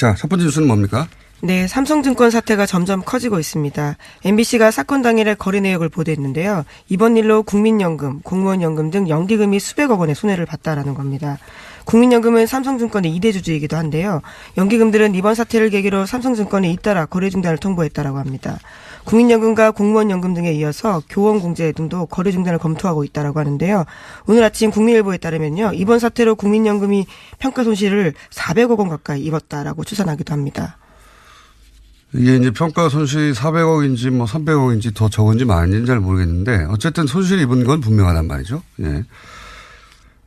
자, 첫 번째 뉴스는 뭡니까? 네, 삼성증권 사태가 점점 커지고 있습니다. MBC가 사건 당일의 거래 내역을 보도했는데요. 이번 일로 국민연금, 공무원연금 등 연기금이 수백억 원의 손해를 봤다라는 겁니다. 국민연금은 삼성증권의 2대 주주이기도 한데요. 연기금들은 이번 사태를 계기로 삼성증권에 잇따라 거래 중단을 통보했다라고 합니다. 국민연금과 공무원연금 등에 이어서 교원공제 등도 거래 중단을 검토하고 있다라고 하는데요. 오늘 아침 국민일보에 따르면요. 이번 사태로 국민연금이 평가 손실을 400억 원 가까이 입었다라고 추산하기도 합니다. 이게 이제 평가 손실이 400억인지 뭐 300억인지 더 적은지 많은지는 잘 모르겠는데 어쨌든 손실을 입은 건 분명하단 말이죠. 예.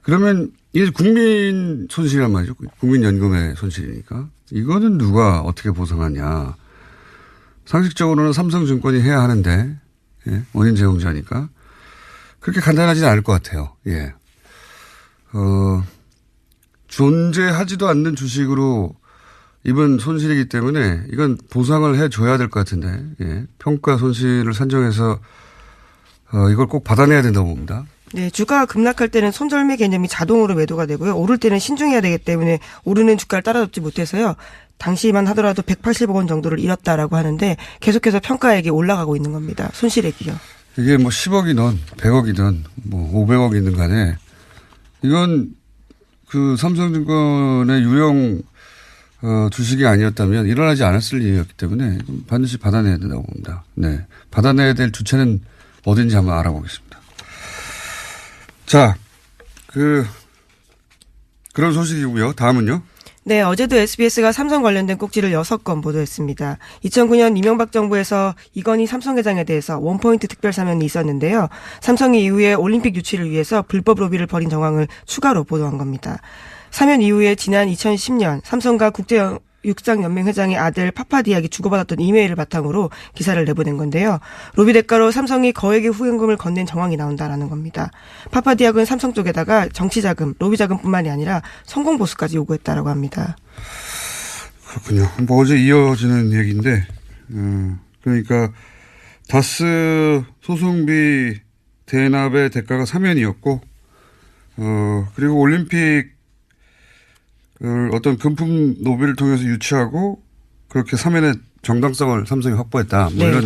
그러면 이게 국민 손실이란 말이죠. 국민연금의 손실이니까. 이거는 누가 어떻게 보상하냐. 상식적으로는 삼성증권이 해야 하는데, 예. 원인 제공자니까. 그렇게 간단하지는 않을 것 같아요. 예. 존재하지도 않는 주식으로 입은 손실이기 때문에 이건 보상을 해줘야 될 것 같은데, 예. 평가 손실을 산정해서, 이걸 꼭 받아내야 된다고 봅니다. 네, 주가가 급락할 때는 손절매 개념이 자동으로 매도가 되고요. 오를 때는 신중해야 되기 때문에 오르는 주가를 따라잡지 못해서요. 당시만 하더라도 180억 원 정도를 잃었다라고 하는데 계속해서 평가액이 올라가고 있는 겁니다. 손실액이요. 이게 뭐 10억이든 100억이든 뭐 500억이든 간에 이건 그 삼성증권의 유형 주식이 아니었다면 일어나지 않았을 일이었기 때문에 반드시 받아내야 된다고 봅니다. 네. 받아내야 될 주체는 어딘지 한번 알아보겠습니다. 자, 그런 소식이고요. 다음은요. 네, 어제도 SBS가 삼성 관련된 꼭지를 6건 보도했습니다. 2009년 이명박 정부에서 이건희 삼성 회장에 대해서 원포인트 특별 사면이 있었는데요. 삼성이 이후에 올림픽 유치를 위해서 불법 로비를 벌인 정황을 추가로 보도한 겁니다. 사면 이후에 지난 2010년 삼성과 국제육상연맹 회장의 아들 파파디악이 주고받았던 이메일을 바탕으로 기사를 내보낸 건데요. 로비 대가로 삼성이 거액의 후원금을 건넨 정황이 나온다라는 겁니다. 파파디악은 삼성 쪽에다가 정치자금, 로비자금뿐만이 아니라 성공보수까지 요구했다라고 합니다. 그렇군요. 뭐 어제 이어지는 얘기인데, 그러니까 다스 소송비 대납의 대가가 사면이었고, 그리고 올림픽 어떤 금품 노비를 통해서 유치하고 그렇게 사면의 정당성을 삼성이 확보했다. 뭐 네.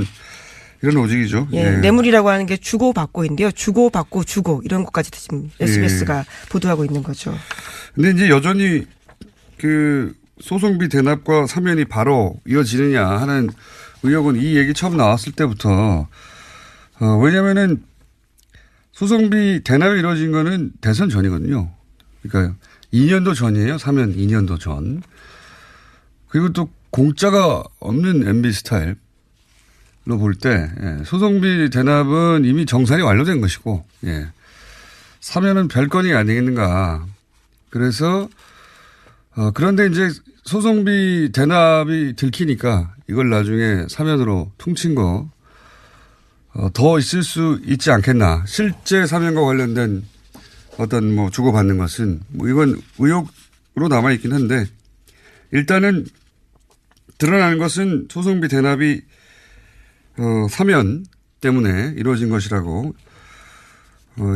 이런 오직이죠. 예, 예. 뇌물이라고 하는 게 주고받고인데요. 주고받고 주고 이런 것까지 지금 SBS가 보도하고 있는 거죠. 근데 이제 여전히 그 소송비 대납과 사면이 바로 이어지느냐 하는 의혹은 이 얘기 처음 나왔을 때부터 왜냐면은 소송비 대납이 이루어진 거는 대선 전이거든요. 그러니까 2년도 전이에요. 사면 2년도 전. 그리고 또 공짜가 없는 MB 스타일로 볼 때 소송비 대납은 이미 정산이 완료된 것이고 사면은 별건이 아니겠는가. 그래서 그런데 이제 소송비 대납이 들키니까 이걸 나중에 사면으로 퉁친 거 더 있을 수 있지 않겠나. 실제 사면과 관련된 어떤 뭐 주고받는 것은 뭐 이건 의혹으로 남아있긴 한데 일단은 드러나는 것은 소송비 대납이 사면 때문에 이루어진 것이라고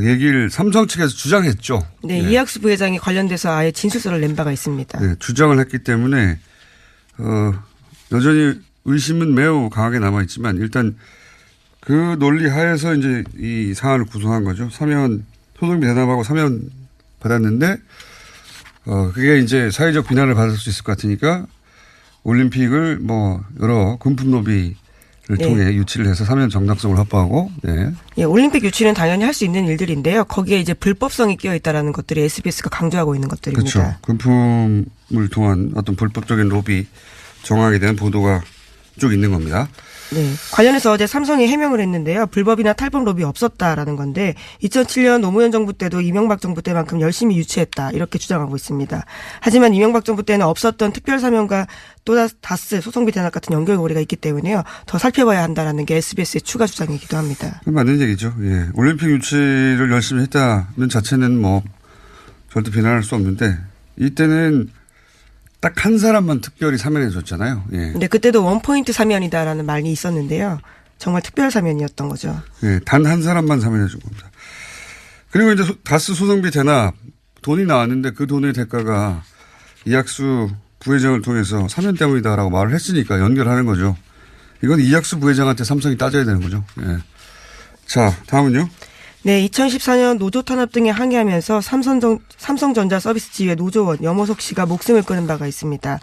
얘기를 삼성 측에서 주장했죠. 네, 이학수 부회장이 관련돼서 아예 진술서를 낸 바가 있습니다. 네, 주장을 했기 때문에 여전히 의심은 매우 강하게 남아있지만 일단 그 논리 하에서 이제 이 사안을 구성한 거죠. 사면 소송비 대납하고 사면 받았는데 그게 이제 사회적 비난을 받을 수 있을 것 같으니까 올림픽을 뭐 여러 금품 로비를 통해 유치를 해서 사면 정당성을 확보하고 예, 올림픽 유치는 당연히 할 수 있는 일들인데요. 거기에 이제 불법성이 끼어 있다라는 것들이 SBS가 강조하고 있는 것들입니다. 그렇죠. 금품을 통한 어떤 불법적인 로비 정황에 대한 보도가 쭉 있는 겁니다. 네. 관련해서 어제 삼성이 해명을 했는데요. 불법이나 탈법 로비 없었다라는 건데 2007년 노무현 정부 때도 이명박 정부 때만큼 열심히 유치했다 이렇게 주장하고 있습니다. 하지만 이명박 정부 때는 없었던 특별사면과 또 다스 소송비 대납 같은 연결고리가 있기 때문에요. 더 살펴봐야 한다라는 게 SBS의 추가 주장이기도 합니다. 맞는 얘기죠. 예. 올림픽 유치를 열심히 했다는 자체는 뭐 절대 비난할 수 없는데 이때는 딱 한 사람만 특별히 사면해 줬잖아요. 예. 네, 그때도 원포인트 사면이다라는 말이 있었는데요. 정말 특별 사면이었던 거죠. 예, 단 한 사람만 사면해 준 겁니다. 그리고 이제 다스 소송비 대납 돈이 나왔는데 그 돈의 대가가 이학수 부회장을 통해서 사면 때문이다라고 말을 했으니까 연결하는 거죠. 이건 이학수 부회장한테 삼성이 따져야 되는 거죠. 예. 자, 다음은요. 네, 2014년 노조 탄압 등에 항의하면서 삼성전자 서비스 지회 노조원 염호석 씨가 목숨을 끊은 바가 있습니다.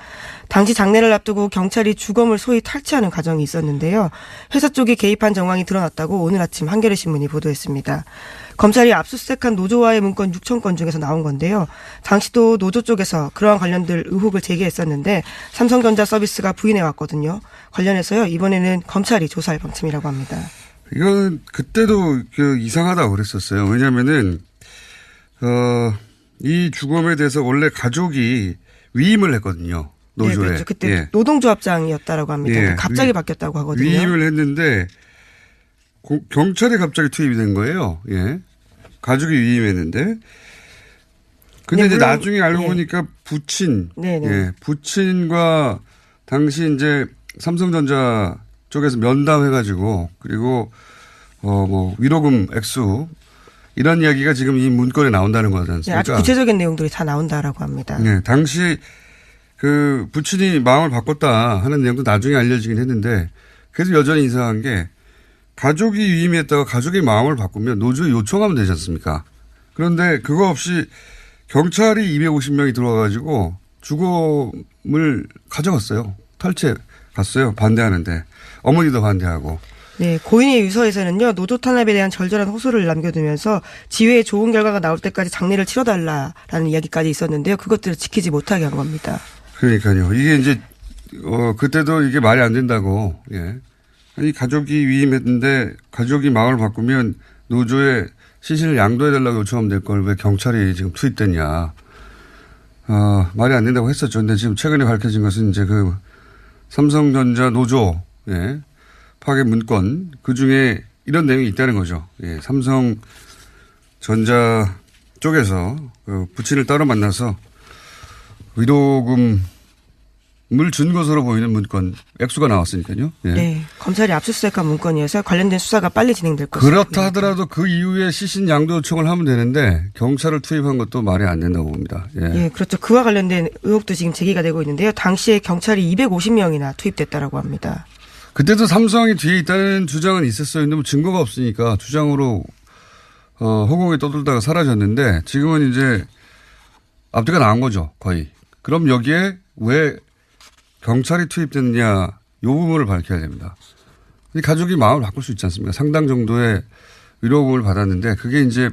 당시 장례를 앞두고 경찰이 주검을 소위 탈취하는 과정이 있었는데요. 회사 쪽이 개입한 정황이 드러났다고 오늘 아침 한겨레 신문이 보도했습니다. 검찰이 압수수색한 노조와의 문건 6천 건 중에서 나온 건데요. 당시도 노조 쪽에서 그러한 관련들 의혹을 제기했었는데 삼성전자 서비스가 부인해왔거든요. 관련해서요, 이번에는 검찰이 조사할 방침이라고 합니다. 이건 그때도 이상하다고 그랬었어요. 왜냐면은, 이 주검에 대해서 원래 가족이 위임을 했거든요. 노조에. 네, 그렇죠. 그때 예. 노동조합장이었다라고 합니다. 예. 갑자기 바뀌었다고 하거든요. 위임을 했는데, 경찰이 갑자기 투입이 된 거예요. 예. 가족이 위임했는데. 근데 네, 이제 물론, 나중에 알고 예. 보니까 부친. 네네. 예. 부친과 당시 이제 삼성전자 쪽에서 면담해가지고, 그리고, 위로금 액수, 이런 이야기가 지금 이 문건에 나온다는 거지 않습니까? 네, 아주 구체적인 내용들이 다 나온다라고 합니다. 네, 당시 부친이 마음을 바꿨다 하는 내용도 나중에 알려지긴 했는데, 그래도 여전히 이상한 게, 가족이 위임했다가 가족의 마음을 바꾸면 노조에 요청하면 되지 않습니까? 그런데 그거 없이 경찰이 250명이 들어와가지고 주검을 가져갔어요. 탈취해 갔어요. 반대하는데. 어머니도 반대하고. 네, 고인의 유서에서는요, 노조 탄압에 대한 절절한 호소를 남겨두면서 지회에 좋은 결과가 나올 때까지 장례를 치러달라라는 이야기까지 있었는데요. 그것들을 지키지 못하게 한 겁니다. 그러니까요. 이게 이제, 그때도 이게 말이 안 된다고, 예. 아니, 가족이 위임했는데 가족이 마음을 바꾸면 노조에 시신을 양도해달라고 요청하면 될 걸 왜 경찰이 지금 투입됐냐. 말이 안 된다고 했었죠. 근데 지금 최근에 밝혀진 것은 이제 삼성전자 노조, 예, 파괴 문건, 그 중에 이런 내용이 있다는 거죠. 예, 삼성전자 쪽에서 부친을 따로 만나서 위로금을 준 것으로 보이는 문건, 액수가 나왔으니까요. 예. 네, 검찰이 압수수색한 문건이어서 관련된 수사가 빨리 진행될 것으로 그렇다 보입니다. 하더라도 그 이후에 시신 양도 요청을 하면 되는데 경찰을 투입한 것도 말이 안 된다고 봅니다. 예. 예, 그렇죠. 그와 관련된 의혹도 지금 제기가 되고 있는데요. 당시에 경찰이 250명이나 투입됐다라고 합니다. 그때도 삼성이 뒤에 있다는 주장은 있었어요. 근데 뭐 증거가 없으니까 주장으로 허공에 떠돌다가 사라졌는데 지금은 이제 앞뒤가 나온 거죠. 거의. 그럼 여기에 왜 경찰이 투입됐느냐 요 부분을 밝혀야 됩니다. 가족이 마음을 바꿀 수 있지 않습니까? 상당 정도의 위로금을 받았는데 그게 이제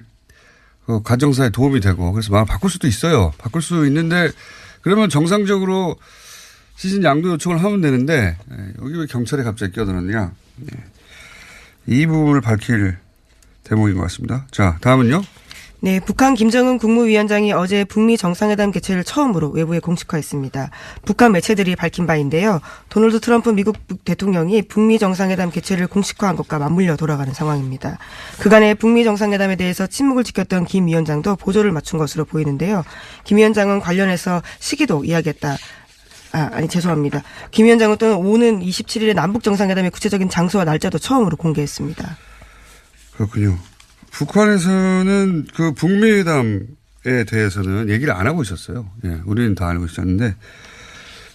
가정사에 도움이 되고 그래서 마음을 바꿀 수도 있어요. 바꿀 수 있는데 그러면 정상적으로 시신 양도 요청을 하면 되는데 여기 왜 경찰이 갑자기 끼어들었느냐. 이 부분을 밝힐 대목인 것 같습니다. 자, 다음은요. 네, 북한 김정은 국무위원장이 어제 북미 정상회담 개최를 처음으로 외부에 공식화했습니다. 북한 매체들이 밝힌 바인데요. 도널드 트럼프 미국 대통령이 북미 정상회담 개최를 공식화한 것과 맞물려 돌아가는 상황입니다. 그간의 북미 정상회담에 대해서 침묵을 지켰던 김 위원장도 보조를 맞춘 것으로 보이는데요. 김 위원장은 관련해서 시기도 이야기했다. 죄송합니다. 김 위원장은 또는 오는 27일에 남북 정상회담의 구체적인 장소와 날짜도 처음으로 공개했습니다. 그렇군요. 북한에서는 그 북미회담에 대해서는 얘기를 안 하고 있었어요. 예, 우리는 다 알고 있었는데.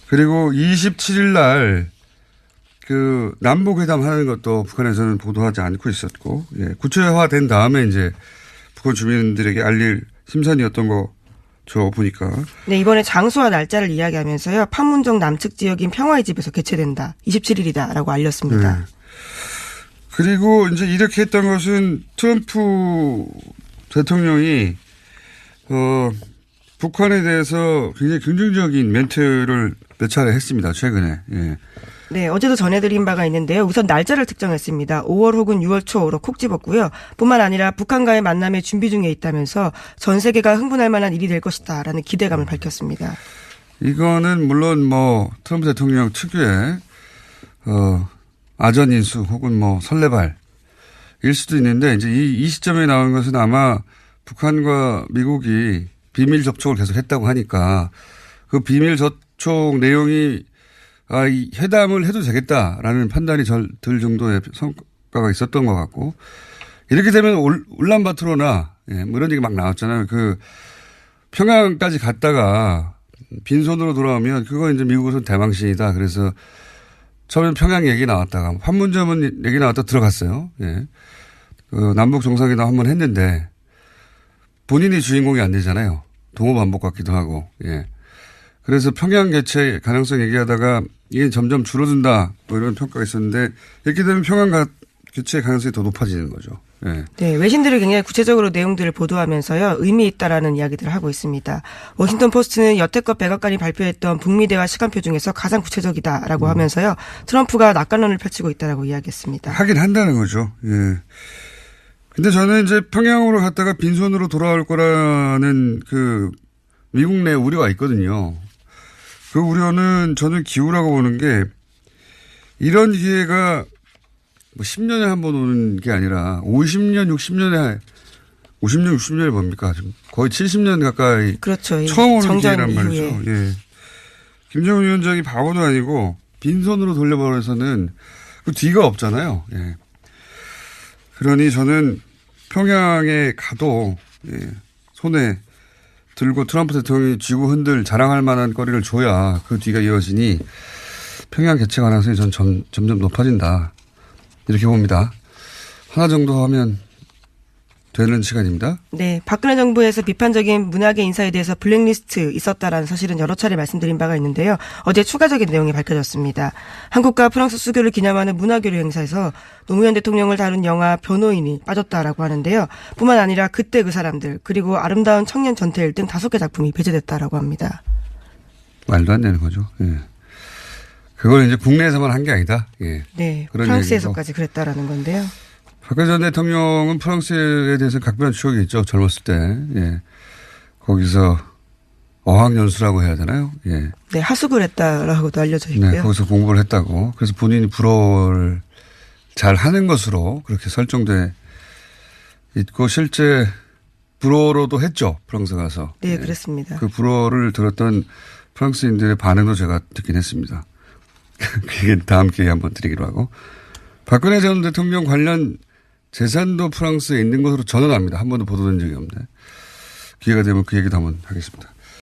그리고 27일 날 그 남북회담 하는 것도 북한에서는 보도하지 않고 있었고, 예, 구체화된 다음에 이제 북한 주민들에게 알릴 심산이었던 거죠, 보니까. 네, 이번에 장소와 날짜를 이야기하면서요. 판문점 남측 지역인 평화의 집에서 개최된다. 27일이다라고 알렸습니다. 네. 그리고 이제 이렇게 했던 것은 트럼프 대통령이 북한에 대해서 굉장히 긍정적인 멘트를 몇 차례 했습니다. 최근에. 예. 네, 어제도 전해드린 바가 있는데요. 우선 날짜를 특정했습니다. 5월 혹은 6월 초로 콕 집었고요. 뿐만 아니라 북한과의 만남에 준비 중에 있다면서 전 세계가 흥분할 만한 일이 될 것이다라는 기대감을 밝혔습니다. 이거는 물론 뭐 트럼프 대통령 특유의 아전인수 혹은 뭐 설레발일 수도 있는데 이제 이 시점에 나온 것은 아마 북한과 미국이 비밀 접촉을 계속 했다고 하니까 그 비밀 접촉 내용이 이 회담을 해도 되겠다라는 판단이 들 정도의 성과가 있었던 것 같고 이렇게 되면 울란바토르나 뭐 이런 얘기 막 나왔잖아요. 그 평양까지 갔다가 빈손으로 돌아오면 그거 이제 미국은 대망신이다. 그래서 처음엔 평양 얘기 나왔다가 판문점은 얘기 나왔다 들어갔어요. 예. 그 남북 정상회담 한번 했는데 본인이 주인공이 안 되잖아요. 동호 반복 같기도 하고. 예. 그래서 평양 개최 가능성 얘기하다가 이게 점점 줄어든다. 뭐 이런 평가가 있었는데 이렇게 되면 평양 개최 가능성이 더 높아지는 거죠. 예. 네, 외신들이 굉장히 구체적으로 내용들을 보도하면서요, 의미 있다라는 이야기들을 하고 있습니다. 워싱턴 포스트는 여태껏 백악관이 발표했던 북미 대화 시간표 중에서 가장 구체적이다라고 하면서요, 트럼프가 낙관론을 펼치고 있다라고 이야기했습니다. 하긴 한다는 거죠. 예. 근데 저는 이제 평양으로 갔다가 빈손으로 돌아올 거라는 그 미국 내 우려가 있거든요. 그 우려는 저는 기우라고 보는 게 이런 기회가 뭐 10년에 한 번 오는 게 아니라 50년, 60년이 뭡니까? 지금 거의 70년 가까이. 그렇죠. 처음 오는 정전 기회란 말이죠. 이후에. 예. 김정은 위원장이 바보도 아니고 빈손으로 돌려버려서는 그 뒤가 없잖아요. 예. 그러니 저는 평양에 가도 예. 손에 들고 트럼프 대통령이 쥐고 흔들 자랑할 만한 거리를 줘야 그 뒤가 이어지니 평양 개최 가능성이 전 점점 높아진다. 이렇게 봅니다. 하나 정도 하면 되는 시간입니다. 네, 박근혜 정부에서 비판적인 문학의 인사에 대해서 블랙리스트 있었다라는 사실은 여러 차례 말씀드린 바가 있는데요. 어제 추가적인 내용이 밝혀졌습니다. 한국과 프랑스 수교를 기념하는 문화교류 행사에서 노무현 대통령을 다룬 영화 변호인이 빠졌다라고 하는데요. 뿐만 아니라 그때 그 사람들 그리고 아름다운 청년 전태일 등 5개 작품이 배제됐다라고 합니다. 말도 안 되는 거죠. 예. 그걸 이제 국내에서만 한 게 아니다. 예. 네, 그런 프랑스에서까지 그랬다라는 건데요. 박근혜 전 대통령은 프랑스에 대해서 각별한 추억이 있죠. 젊었을 때. 예. 거기서 어학연수라고 해야 되나요? 예. 네, 하숙을 했다라고도 알려져 있고요. 네, 거기서 공부를 했다고. 그래서 본인이 불어를 잘 하는 것으로 그렇게 설정돼 있고 실제 불어로도 했죠. 프랑스 가서. 네, 예. 그렇습니다. 그 불어를 들었던 프랑스인들의 반응도 제가 듣긴 했습니다. 그게 다음 기회에 한번 드리기로 하고. 박근혜 전 대통령 관련 재산도 프랑스에 있는 것으로 저는 압니다. 한 번도 보도된 적이 없는데. 기회가 되면 그 얘기도 한번 하겠습니다.